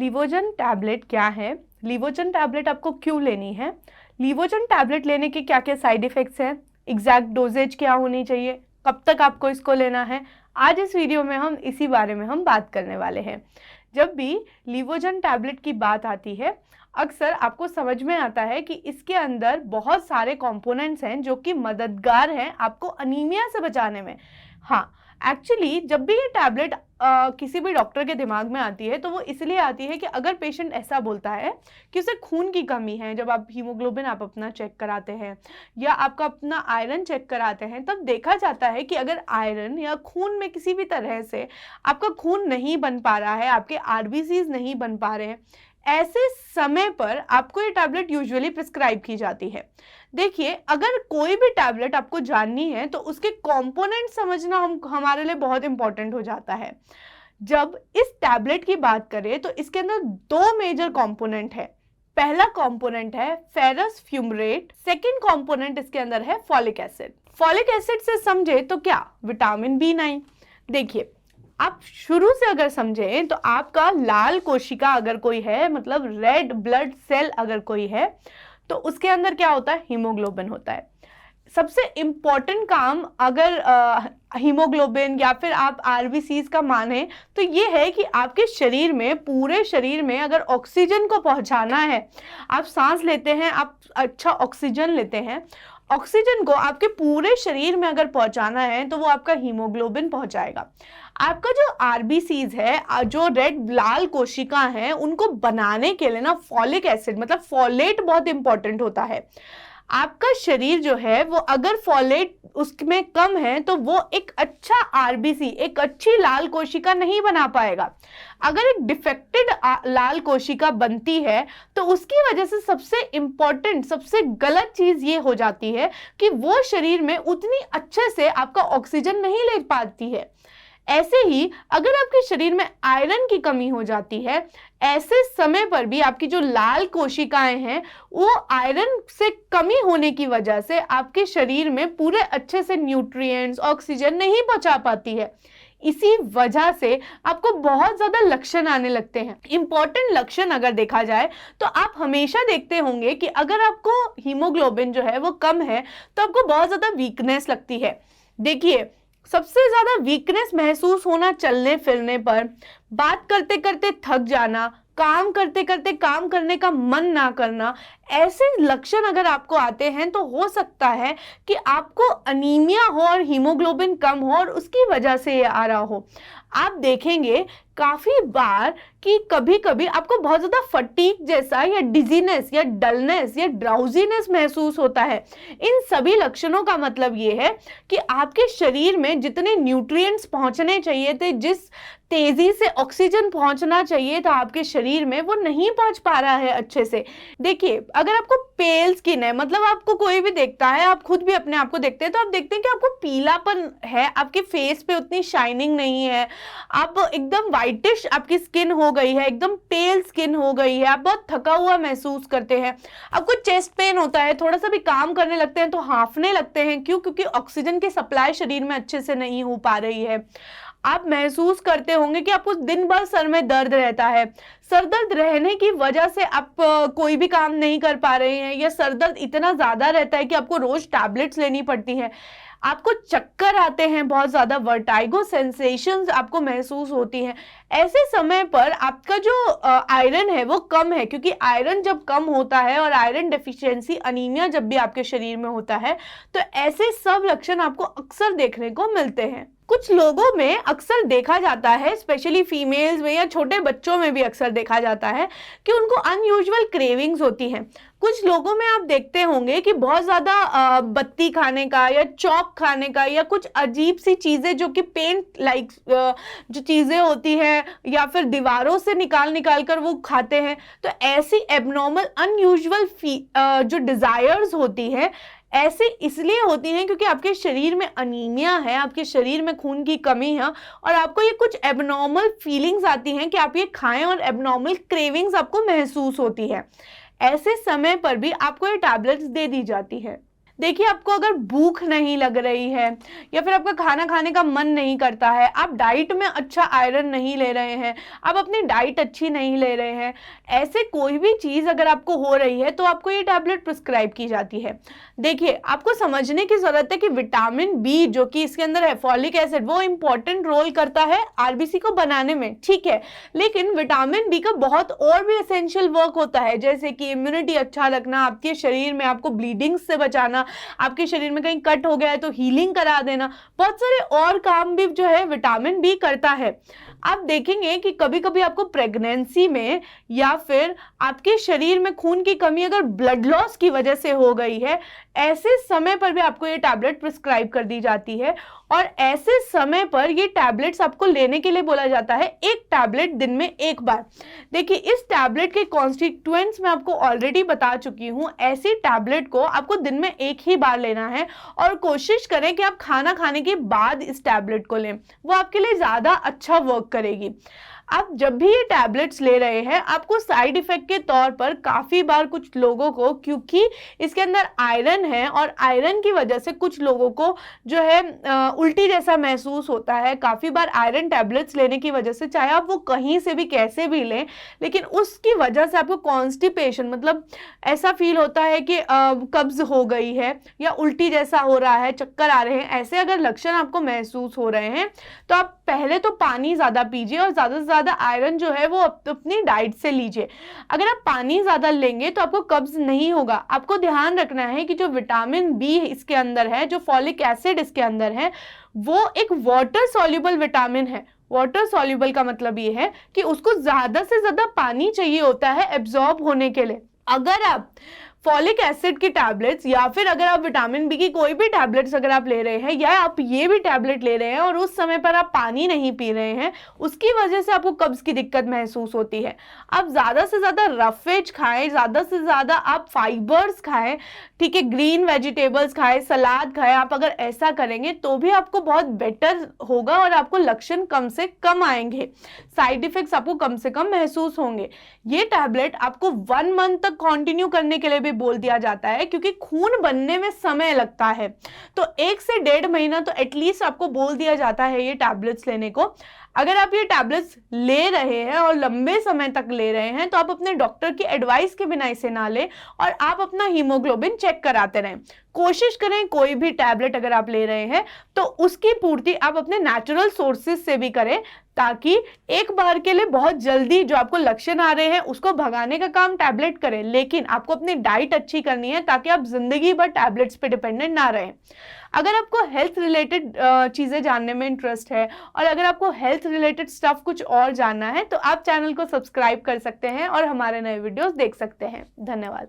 लीवोजन tablet क्या है, लीवोजन tablet आपको क्यों लेनी है, लीवोजन टैबलेट लेने के क्या क्या साइड इफ़ेक्ट्स हैं, एग्जैक्ट डोजेज क्या होनी चाहिए, कब तक आपको इसको लेना है, आज इस वीडियो में हम इसी बारे में हम बात करने वाले हैं। जब भी लीवोजन टैबलेट की बात आती है अक्सर आपको समझ में आता है कि इसके अंदर बहुत सारे कंपोनेंट्स हैं जो कि मददगार हैं आपको अनीमिया से बचाने में। हाँ, एक्चुअली जब भी ये टैबलेट किसी भी डॉक्टर के दिमाग में आती है तो वो इसलिए आती है कि अगर पेशेंट ऐसा बोलता है कि उसे खून की कमी है, जब आप हीमोग्लोबिन आप अपना चेक कराते हैं या आपका अपना आयरन चेक कराते हैं तब देखा जाता है कि अगर आयरन या खून में किसी भी तरह से आपका खून नहीं बन पा रहा है, आपके आरबीसीज नहीं बन पा रहे हैं, ऐसे समय पर आपको ये टैबलेट यूजुअली प्रिस्क्राइब की जाती है। देखिए, अगर कोई भी टैबलेट आपको जाननी है तो उसके कंपोनेंट समझना हमारे लिए बहुत इंपॉर्टेंट हो जाता है। जब इस टैबलेट की बात करें तो इसके अंदर दो मेजर कंपोनेंट है। पहला कंपोनेंट है फेरस फ्यूमरेट, सेकंड कंपोनेंट इसके अंदर है फॉलिक एसिड। फॉलिक एसिड से समझे तो क्या, विटामिन B9। देखिए, आप शुरू से अगर समझें तो आपका लाल कोशिका अगर कोई है, मतलब रेड ब्लड सेल अगर कोई है, तो उसके अंदर क्या होता है, हीमोग्लोबिन होता है। सबसे इम्पॉर्टेंट काम अगर हीमोग्लोबिन या फिर आप आरबीसीज का माने तो ये है कि आपके शरीर में, पूरे शरीर में अगर ऑक्सीजन को पहुंचाना है, आप सांस लेते हैं, आप अच्छा ऑक्सीजन लेते हैं, ऑक्सीजन को आपके पूरे शरीर में अगर पहुंचाना है तो वो आपका हीमोग्लोबिन पहुंचाएगा। आपका जो आरबीसीज है, जो रेड लाल कोशिका है, उनको बनाने के लिए ना फॉलिक एसिड मतलब फॉलेट बहुत इंपॉर्टेंट होता है। आपका शरीर जो है वो अगर फॉलेट उसमें कम है तो वो एक अच्छा आरबीसी, एक अच्छी लाल कोशिका नहीं बना पाएगा। अगर एक डिफेक्टेड लाल कोशिका बनती है तो उसकी वजह से सबसे इंपॉर्टेंट, सबसे गलत चीज ये हो जाती है कि वो शरीर में उतनी अच्छे से आपका ऑक्सीजन नहीं ले पाती है। ऐसे ही अगर आपके शरीर में आयरन की कमी हो जाती है, ऐसे समय पर भी आपकी जो लाल कोशिकाएं हैं वो आयरन से कमी होने की वजह से आपके शरीर में पूरे अच्छे से न्यूट्रिएंट्स, ऑक्सीजन नहीं पहुंचा पाती है। इसी वजह से आपको बहुत ज्यादा लक्षण आने लगते हैं। इंपॉर्टेंट लक्षण अगर देखा जाए तो आप हमेशा देखते होंगे कि अगर आपको हीमोग्लोबिन जो है वो कम है तो आपको बहुत ज्यादा वीकनेस लगती है। देखिए, सबसे ज्यादा वीकनेस महसूस होना चलने फिरने पर, बात करते करते थक जाना, काम करते करते काम करने का मन ना करना, ऐसे लक्षण अगर आपको आते हैं तो हो सकता है कि आपको अनीमिया हो और हीमोग्लोबिन कम हो और उसकी वजह से ये आ रहा हो। आप देखेंगे काफी बार कि कभी कभी आपको बहुत ज्यादा फटीग जैसा या डिजीनेस या डलनेस या ड्राउजीनेस महसूस होता है। इन सभी लक्षणों का मतलब ये है कि आपके शरीर में जितने न्यूट्रिएंट्स पहुंचने चाहिए थे, जिस तेजी से ऑक्सीजन पहुंचना चाहिए था आपके शरीर में, वो नहीं पहुंच पा रहा है अच्छे से। देखिए, अगर आपको पेल स्किन है, मतलब आपको कोई भी देखता है, आप खुद भी अपने आप को देखते हैं तो आप देखते हैं कि आपको पीलापन है, आपके फेस पे उतनी शाइनिंग नहीं है, आप एकदम वाइटिश आपकी स्किन हो गई है, एकदम पेल स्किन हो गई है, आप बहुत थका हुआ महसूस करते हैं, आपको चेस्ट पेन होता है, थोड़ा सा भी काम करने लगते हैं तो हांफने लगते हैं। क्यों? क्योंकि ऑक्सीजन की सप्लाई शरीर में अच्छे से नहीं हो पा रही है। आप महसूस करते होंगे कि आपको दिन भर सर में दर्द रहता है, सर दर्द रहने की वजह से आप कोई भी काम नहीं कर पा रहे हैं, या सर दर्द इतना ज्यादा रहता है कि आपको रोज टैबलेट्स लेनी पड़ती है, आपको चक्कर आते हैं, बहुत ज्यादा वर्टाइगो सेंसेशंस आपको महसूस होती हैं। ऐसे समय पर आपका जो आयरन है वो कम है, क्योंकि आयरन जब कम होता है और आयरन डेफिशिएंसी, अनीमिया जब भी आपके शरीर में होता है तो ऐसे सब लक्षण आपको अक्सर देखने को मिलते हैं। कुछ लोगों में अक्सर देखा जाता है, स्पेशली फीमेल्स में या छोटे बच्चों में भी अक्सर देखा जाता है कि उनको अनयूजुअल क्रेविंग्स होती हैं। कुछ लोगों में आप देखते होंगे कि बहुत ज्यादा बत्ती खाने का या चॉक खाने का या कुछ अजीब सी चीजें जो कि पेंट लाइक जो चीजें होती हैं या फिर दीवारों से निकाल निकाल कर वो खाते हैं। तो ऐसी एबनॉर्मल अनयूजुअल जो डिजायर्स होती है, ऐसे इसलिए होती हैं क्योंकि आपके शरीर में अनीमिया है, आपके शरीर में खून की कमी है और आपको ये कुछ एबनॉर्मल फीलिंग्स आती हैं कि आप ये खाएं और एबनॉर्मल क्रेविंग्स आपको महसूस होती है। ऐसे समय पर भी आपको ये टैबलेट्स दे दी जाती है। देखिए, आपको अगर भूख नहीं लग रही है या फिर आपका खाना खाने का मन नहीं करता है, आप डाइट में अच्छा आयरन नहीं ले रहे हैं, आप अपनी डाइट अच्छी नहीं ले रहे हैं, ऐसे कोई भी चीज़ अगर आपको हो रही है तो आपको ये टैबलेट प्रिस्क्राइब की जाती है। देखिए, आपको समझने की ज़रूरत है कि विटामिन बी जो कि इसके अंदर है, फॉलिक एसिड, वो इंपॉर्टेंट रोल करता है आरबीसी को बनाने में, ठीक है, लेकिन विटामिन बी का बहुत और भी एसेंशियल वर्क होता है, जैसे कि इम्यूनिटी अच्छा रखना, आपके शरीर में आपको ब्लीडिंग से बचाना, आपके शरीर में कहीं कट हो गया है तो हीलिंग करा देना, बहुत सारे और काम भी जो है विटामिन बी करता है। आप देखेंगे कि कभी कभी आपको प्रेगनेंसी में या फिर आपके शरीर में खून की कमी अगर ब्लड लॉस की वजह से हो गई है, ऐसे समय पर भी आपको ये टैबलेट प्रिस्क्राइब कर दी जाती है, और ऐसे समय पर ये टैबलेट्स आपको लेने के लिए बोला जाता है, एक टैबलेट दिन में एक बार। देखिए, इस टैबलेट के कॉन्स्टिट्यूएंट्स मैं आपको ऑलरेडी बता चुकी हूँ। ऐसी टैबलेट को आपको दिन में एक ही बार लेना है, और कोशिश करें कि आप खाना खाने के बाद इस टैबलेट को लें, वो आपके लिए ज़्यादा अच्छा वर्क करेगी। आप जब भी ये टैबलेट्स ले रहे हैं, आपको साइड इफेक्ट के तौर पर काफ़ी बार कुछ लोगों को, क्योंकि इसके अंदर आयरन है और आयरन की वजह से कुछ लोगों को जो है उल्टी जैसा महसूस होता है। काफ़ी बार आयरन टैबलेट्स लेने की वजह से, चाहे आप वो कहीं से भी कैसे भी लें, लेकिन उसकी वजह से आपको कॉन्स्टिपेशन, मतलब ऐसा फील होता है कि कब्ज हो गई है या उल्टी जैसा हो रहा है, चक्कर आ रहे हैं, ऐसे अगर लक्षण आपको महसूस हो रहे हैं तो आप पहले तो पानी ज़्यादा पीजिए और ज़्यादा से ज़्यादा आयरन जो है वो अपनी डाइट से लीजिए। अगर आप पानी ज़्यादा लेंगे तो आपको कब्ज नहीं होगा। आपको ध्यान रखना है कि जो विटामिन बी इसके अंदर है, जो फॉलिक एसिड इसके अंदर है, वो एक वाटर सॉल्युबल विटामिन है। वाटर सॉल्युबल का मतलब ये है कि उसको ज़्यादा से ज़्यादा पानी चाहिए होता है एब्जॉर्ब होने के लिए। अगर आप फॉलिक एसिड की टैबलेट्स या फिर अगर आप विटामिन बी की कोई भी टैबलेट्स अगर आप ले रहे हैं, या आप ये भी टैबलेट ले रहे हैं और उस समय पर आप पानी नहीं पी रहे हैं, उसकी वजह से आपको कब्ज की दिक्कत महसूस होती है, आप ज़्यादा से ज़्यादा रफ वेज खाएं, ज़्यादा से ज़्यादा आप फाइबर्स खाएं, ठीक है, ग्रीन वेजिटेबल्स खाएं, सलाद खाएं। आप अगर ऐसा करेंगे तो भी आपको बहुत बेटर होगा और आपको लक्षण कम से कम आएंगे, साइड इफेक्ट्स आपको कम से कम महसूस होंगे। ये टैबलेट आपको 1 मंथ तक कंटिन्यू करने के लिए भी बोल दिया जाता है, क्योंकि खून बनने में समय लगता है, तो 1 से 1.5 महीना तो एटलीस्ट आपको बोल दिया जाता है ये टैबलेट्स लेने को। अगर आप ये टैबलेट्स ले रहे हैं और लंबे समय तक ले रहे हैं तो आप अपने डॉक्टर की एडवाइस के बिना इसे ना लें, और आप अपना हीमोग्लोबिन चेक कराते रहें। कोशिश करें कोई भी टैबलेट अगर आप ले रहे हैं तो उसकी पूर्ति आप अपने नेचुरल सोर्सेज से भी करें, ताकि एक बार के लिए बहुत जल्दी जो आपको लक्षण आ रहे हैं उसको भगाने का काम टैबलेट करें, लेकिन आपको अपनी डाइट अच्छी करनी है ताकि आप जिंदगी भर टैबलेट्स पे डिपेंडेंट ना रहें। अगर आपको हेल्थ रिलेटेड चीज़ें जानने में इंटरेस्ट है और अगर आपको हेल्थ रिलेटेड स्टफ कुछ और जानना है तो आप चैनल को सब्सक्राइब कर सकते हैं और हमारे नए वीडियोस देख सकते हैं। धन्यवाद।